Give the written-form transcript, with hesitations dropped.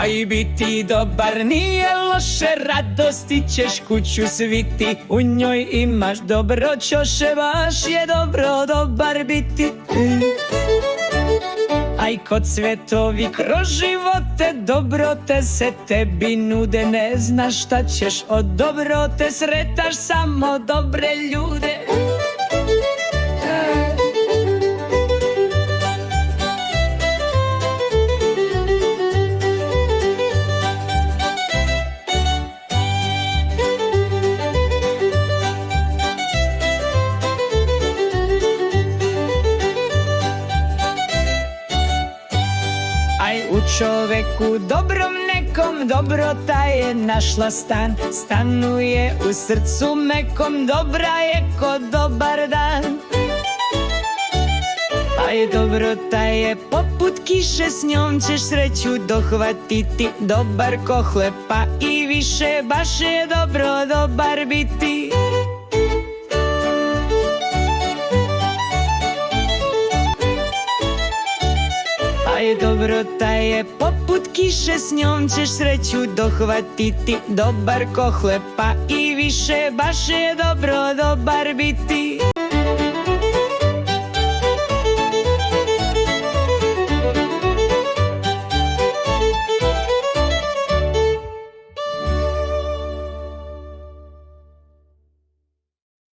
A i biti dobar nije loše, radosti ćeš kuću sviti. U njoj imaš dobro ćoše, baš je dobro dobar biti. Aj kod cvjetovi kroz živote dobrote se tebi nude. Ne znaš šta ćeš od dobrote, sretaš samo dobre ljude. U čoveku dobrom nekom dobrota je našla stan. Stanuje u srcu mekom, dobra je ko dobar dan. Aj dobrota je poput kiše, s njom ćeš sreću dohvatiti. Dobar ko hleb pa i više, baš je dobro dobar biti. Aj dobrota je poput kiše, s njom ćeš sreću dohvatiti. Dobar ko hleb pa i više, baš je dobro dobar biti.